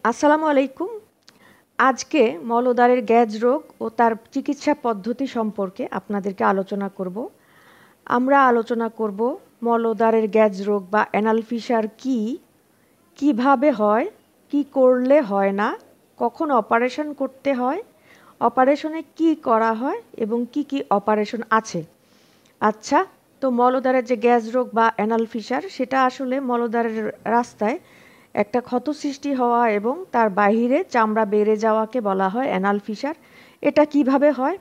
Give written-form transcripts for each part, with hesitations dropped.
আসসালামু আলাইকুম। আজকে মলদ্বারের গ্যাজ রোগ ও তার চিকিৎসা পদ্ধতি সম্পর্কে আপনাদেরকে আলোচনা করব। আমরা আলোচনা করব মলদ্বারের গ্যাজ রোগ বা অ্যানাল ফিসার কী, কিভাবে হয়, কি করলে হয় না, কখন অপারেশন করতে হয়, অপারেশনে কি করা হয় এবং কি কি অপারেশন আছে। আচ্ছা, তো মলদ্বারের যে গ্যাজ রোগ বা অ্যানাল ফিসার সেটা আসলে মলদ্বারের রাস্তায় একটা ক্ষত সৃষ্টি হওয়া এবং তার বাহিরে চামড়া বেড়ে যাওয়াকে বলা হয় অ্যানাল ফিসার। এটা কিভাবে হয়?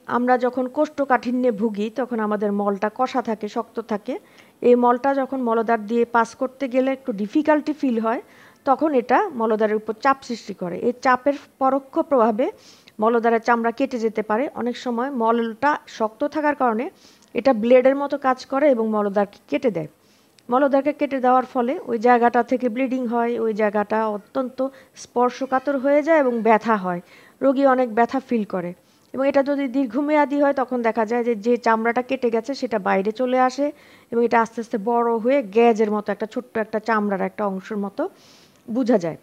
আমরা যখন কোষ্ঠকাঠিন্যে ভুগি তখন আমাদের মলটা কষা থাকে, শক্ত থাকে। এই মলটা যখন মলদ্বার দিয়ে পাস করতে গেলে একটু ডিফিকাল্টি ফিল হয়, তখন এটা মলদ্বারের উপর চাপ সৃষ্টি করে। এই চাপের পরোক্ষ প্রভাবে মলদ্বারের চামড়া কেটে যেতে পারে। অনেক সময় মলটা শক্ত থাকার কারণে এটা ব্লেডের মতো কাজ করে এবং মলদ্বারকে কেটে দেয়। মলদ্বারকে কেটে দেওয়ার ফলে ওই জায়গাটা থেকে ব্লিডিং হয়, ওই জায়গাটা অত্যন্ত স্পর্শকাতর হয়ে যায় এবং ব্যথা হয়। রোগী অনেক ব্যথা ফিল করে এবং এটা যদি দীর্ঘমেয়াদী হয় তখন দেখা যায় যে চামড়াটা কেটে গেছে সেটা বাইরে চলে আসে এবং এটা আস্তে আস্তে বড় হয়ে গ্যাজের মতো একটা ছোট্ট একটা চামড়ার একটা অংশের মতো বোঝা যায়।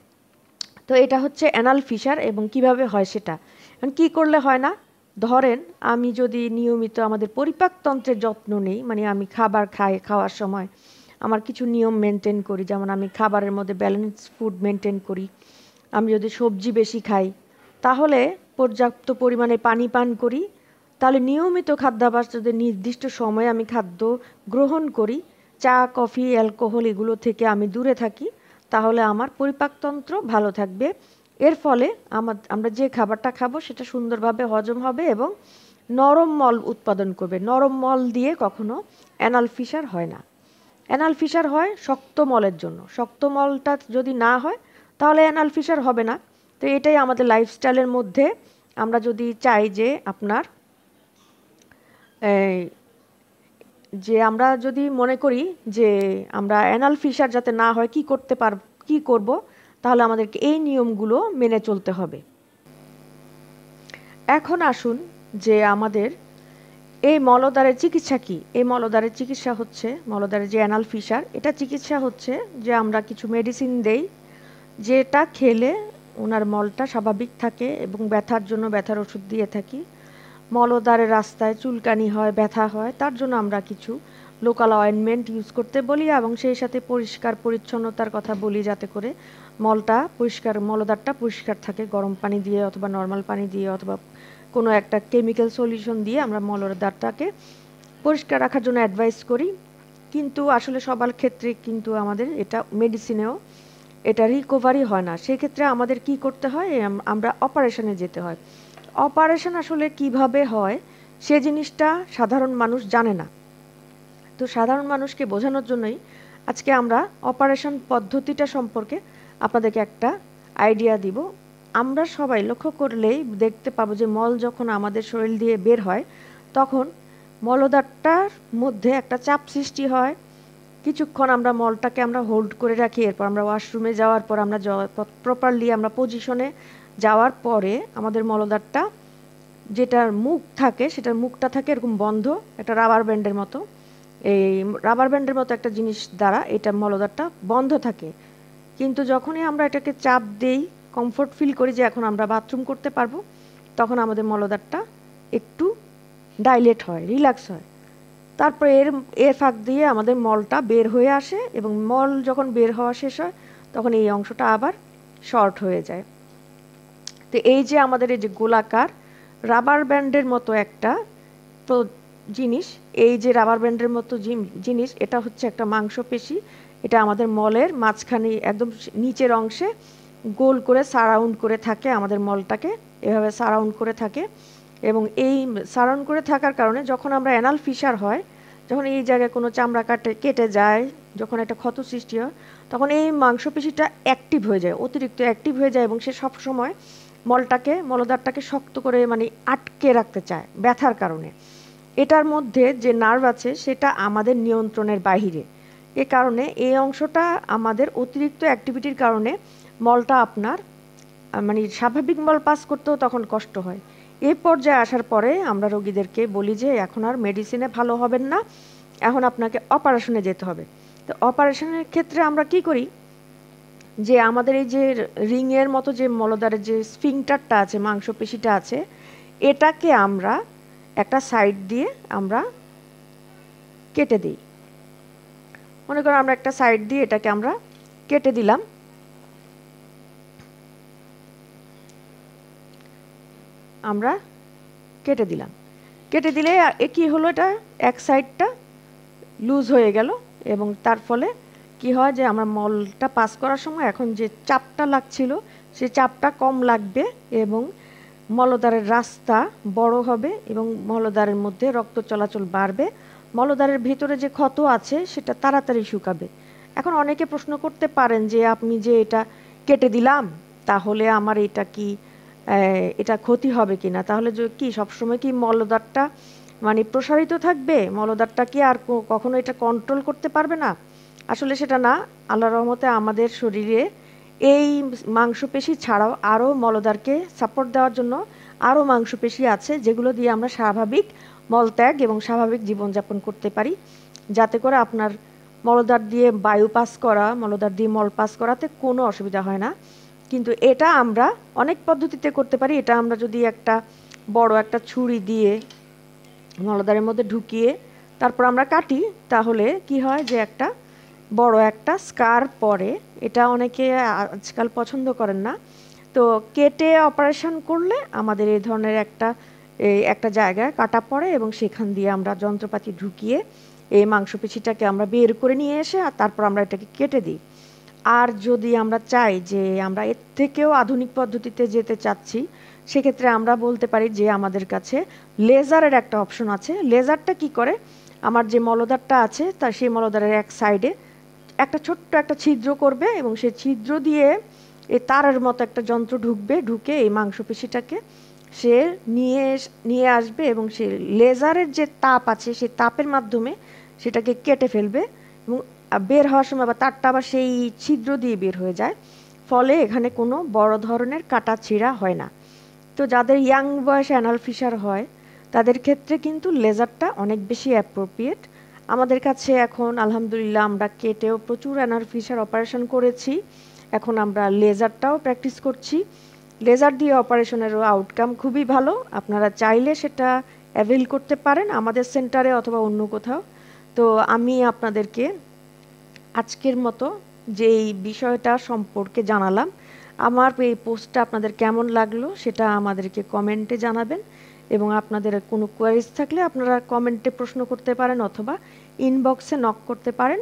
তো এটা হচ্ছে অ্যানাল ফিসার এবং কিভাবে হয় সেটা। এখন কী করলে হয় না? ধরেন আমি যদি নিয়মিত আমাদের পরিপাকতন্ত্রের যত্ন নেই, মানে আমি খাবার খাই, খাওয়ার সময় আমার কিছু নিয়ম মেনটেন করি, যেমন আমি খাবারের মধ্যে ব্যালেন্স ফুড মেনটেন করি। আমি যদি সবজি বেশি খাই, তাহলে পর্যাপ্ত পরিমাণে পানি পান করি, তাহলে নিয়মিত খাদ্যাভ্যাস যদি নির্দিষ্ট সময়ে আমি খাদ্য গ্রহণ করি, চা, কফি, অ্যালকোহল এগুলো থেকে আমি দূরে থাকি, তাহলে আমার পরিপাকতন্ত্র ভালো থাকবে। এর ফলে আমরা যে খাবারটা খাবো সেটা সুন্দরভাবে হজম হবে এবং নরম মল উৎপাদন করবে। নরম মল দিয়ে কখনো অ্যানাল ফিসার হয় না। অ্যানাল ফিসার হয় শক্ত মলের জন্য। শক্ত মলটা যদি না হয় তাহলে অ্যানাল ফিসার হবে না। তো এটাই আমাদের লাইফস্টাইলের মধ্যে আমরা যদি চাই যে আপনার যে আমরা যদি মনে করি যে আমরা অ্যানাল ফিসার যাতে না হয় কি করব, তাহলে আমাদেরকে এই নিয়মগুলো মেনে চলতে হবে। এখন আসুন যে আমাদের এই মলদ্বারের চিকিৎসা কী? এই মলদ্বারের চিকিৎসা হচ্ছে, মলদ্বারের যে অ্যানাল ফিসার, এটা চিকিৎসা হচ্ছে যে আমরা কিছু মেডিসিন দেই, যেটা খেলে ওনার মলটা স্বাভাবিক থাকে এবং ব্যথার জন্য ব্যথার ওষুধ দিয়ে থাকি। মলদ্বারের রাস্তায় চুলকানি হয়, ব্যথা হয়, তার জন্য আমরা কিছু লোকাল অয়েনমেন্ট ইউজ করতে বলি এবং সেই সাথে পরিষ্কার পরিচ্ছন্নতার কথা বলি, যাতে করে মলদ্বারটা পরিষ্কার থাকে। গরম পানি দিয়ে অথবা নর্মাল পানি দিয়ে অথবা কোনো একটা কেমিক্যাল সলিউশন দিয়ে আমরা মলদ্বারটাকে পরিষ্কার রাখার জন্য অ্যাডভাইস করি। কিন্তু আসলে সবার ক্ষেত্রে কিন্তু আমাদের এটা মেডিসিনেও এটা রিকভারি হয় না। সেক্ষেত্রে আমাদের কি করতে হয়? আমরা অপারেশনে যেতে হয়। অপারেশন আসলে কিভাবে হয় সে জিনিসটা সাধারণ মানুষ জানে না। তো সাধারণ মানুষকে বোঝানোর জন্যই আজকে আমরা অপারেশন পদ্ধতিটা সম্পর্কে আপনাদেরকে একটা আইডিয়া দিব। আমরা সবাই লক্ষ্য করলেই দেখতে পাবো যে মল যখন আমাদের শরীর দিয়ে বের হয় তখন মলদ্বারটার মধ্যে একটা চাপ সৃষ্টি হয়। কিছুক্ষণ আমরা মলটাকে আমরা হোল্ড করে রাখি, এরপর আমরা ওয়াশরুমে যাওয়ার পর আমরা প্রপারলি আমরা পজিশনে যাওয়ার পরে আমাদের মলদ্বারটা যেটার মুখ থাকে সেটার মুখটা থাকে এরকম বন্ধ, একটা রাবার ব্যান্ডের মতো। এই রাবার ব্যান্ডের মতো একটা জিনিস দ্বারা এটা মলদ্বারটা বন্ধ থাকে। কিন্তু যখনই আমরা এটাকে চাপ দেই, কমফোর্ট ফিল করি যে এখন আমরা বাথরুম করতে পারবো, তখন আমাদের মলদ্বারটা একটু ডাইলেট হয়, রিল্যাক্স হয়। তারপর এর ফাঁক দিয়ে আমাদের মলটা বের হয়ে আসে এবং মল যখন বের হওয়া শেষ হয় তখন এই অংশটা আবার শর্ট হয়ে যায়। তো এই যে আমাদের এই যে গোলাকার রাবার ব্যান্ডের মতো একটা তো জিনিস, এই যে রাবার ব্যান্ডের মতো জিনিস, এটা হচ্ছে একটা মাংসপেশি। এটা আমাদের মলের মাঝখানে একদম নিচের অংশে গোল করে সারাউন্ড করে থাকে, আমাদের মলটাকে এভাবে সারাউন্ড করে থাকে। এবং এই সারাউন্ড করে থাকার কারণে যখন আমরা অ্যানাল ফিসার হয়, যখন এই জায়গায় কোনো চামড়া কেটে যায়, যখন একটা ক্ষত সৃষ্টি হয়, তখন এই মাংসপেশিটা অ্যাক্টিভ হয়ে যায়, অতিরিক্ত অ্যাক্টিভ হয়ে যায় এবং সে সবসময় মলদ্বারটাকে শক্ত করে মানে আটকে রাখতে চায় ব্যথার কারণে। এটার মধ্যে যে নার্ভ আছে সেটা আমাদের নিয়ন্ত্রণের বাহিরে। এ কারণে এই অংশটা আমাদের অতিরিক্ত অ্যাক্টিভিটির কারণে মলটা আপনার মানে স্বাভাবিক মল পাস করতেও তখন কষ্ট হয়। এই পর্যায়ে আসার পরে আমরা রোগীদেরকে বলি যে এখন আর মেডিসিনে ভালো হবেন না, এখন আপনাকে অপারেশনে যেতে হবে। তো অপারেশনের ক্ষেত্রে আমরা কি করি? যে আমাদের এই যে রিং এর মতো যে মলদ্বারের যে স্ফিংটারটা আছে, মাংসপেশিটা আছে, এটাকে আমরা একটা সাইড দিয়ে আমরা কেটে দিই। মনে করো আমরা একটা সাইড দিয়ে এটাকে আমরা কেটে দিলাম। আমরা কেটে দিলাম, কেটে দিলে কি হলো, এটা এক সাইডটা লুজ হয়ে গেল এবং তার ফলে কি হয় যে আমরা মলটা পাস করার সময় এখন যে চাপটা লাগছিল সেই চাপটা কম লাগবে এবং মলদ্বারের রাস্তা বড় হবে এবং মলদ্বারের মধ্যে রক্ত চলাচল বাড়বে, মলদ্বারের ভিতরে যে ক্ষত আছে সেটা তাড়াতাড়ি শুকাবে। এখন অনেকে প্রশ্ন করতে পারেন যে আপনি যে এটা কেটে দিলাম তাহলে আমার এটা কি এটা ক্ষতি হবে কিনা, তাহলে কি সবসময় কি মলদ্বারটা মানে প্রসারিত থাকবে, মলদ্বারটা কি আর কখনো এটা কন্ট্রোল করতে পারবে না? আসলে সেটা না। আল্লাহর রহমতে আমাদের শরীরে এই মাংসপেশি ছাড়াও আরও মলদ্বারকে সাপোর্ট দেওয়ার জন্য আরও মাংসপেশি আছে যেগুলো দিয়ে আমরা স্বাভাবিক মলত্যাগ এবং স্বাভাবিক জীবনযাপন করতে পারি, যাতে করে আপনার মলদ্বার দিয়ে বায়ু পাস করা, মলদ্বার দিয়ে মল পাস করাতে কোনো অসুবিধা হয় না। কিন্তু এটা আমরা অনেক পদ্ধতিতে করতে পারি। এটা আমরা যদি একটা বড় একটা ছুরি দিয়ে মলদ্বারের মধ্যে ঢুকিয়ে তারপর আমরা কাটি, তাহলে কি হয় যে একটা বড় একটা স্কার পরে। এটা অনেকে আজকাল পছন্দ করেন না। তো কেটে অপারেশন করলে আমাদের এই ধরনের একটা জায়গায় কাটা পড়ে এবং সেখান দিয়ে আমরা যন্ত্রপাতি ঢুকিয়ে এই মাংসপেশিটাকে আমরা বের করে নিয়ে এসে আর তারপর আমরা এটাকে কেটে দিই। আর যদি আমরা চাই যে আমরা এর থেকেও আধুনিক পদ্ধতিতে যেতে চাচ্ছি, সেক্ষেত্রে আমরা বলতে পারি যে আমাদের কাছে লেজারের একটা অপশন আছে। লেজারটা কি করে, আমার যে মলদ্বারটা আছে তার সেই মলদ্বারের এক সাইডে একটা ছোট্ট একটা ছিদ্র করবে এবং সেই ছিদ্র দিয়ে এই তারের মতো একটা যন্ত্র ঢুকবে, ঢুকে এই মাংসপেশিটাকে সে নিয়ে আসবে এবং সে লেজারের যে তাপ আছে সেই তাপের মাধ্যমে সেটাকে কেটে ফেলবে এবং বের হওয়ার সময় বা তারটা আবার সেই ছিদ্র দিয়ে বের হয়ে যায়, ফলে এখানে কোনো বড় ধরনের কাটা ছিঁড়া হয় না। তো যাদের ইয়াং বয়সে অ্যানাল ফিশার হয় তাদের ক্ষেত্রে কিন্তু লেজারটা অনেক বেশি অ্যাপ্রোপ্রিয়েট। আমাদের কাছে এখন আলহামদুলিল্লাহ আমরা কেটেও প্রচুর অ্যানাল ফিশার অপারেশন করেছি, এখন আমরা লেজারটাও প্র্যাকটিস করছি। লেজার দিয়ে অপারেশনেরও আউটকাম খুবই ভালো, আপনারা চাইলে সেটা অ্যাভেল করতে পারেন আমাদের সেন্টারে অথবা অন্য কোথাও। তো আমি আপনাদেরকে আজকের মতো যেই বিষয়টা সম্পর্কে জানালাম, আমার এই পোস্টটা আপনাদের কেমন লাগলো সেটা আমাদেরকে কমেন্টে জানাবেন এবং আপনাদের কোনো কোয়ারিজ থাকলে আপনারা কমেন্টে প্রশ্ন করতে পারেন অথবা ইনবক্সে নক করতে পারেন।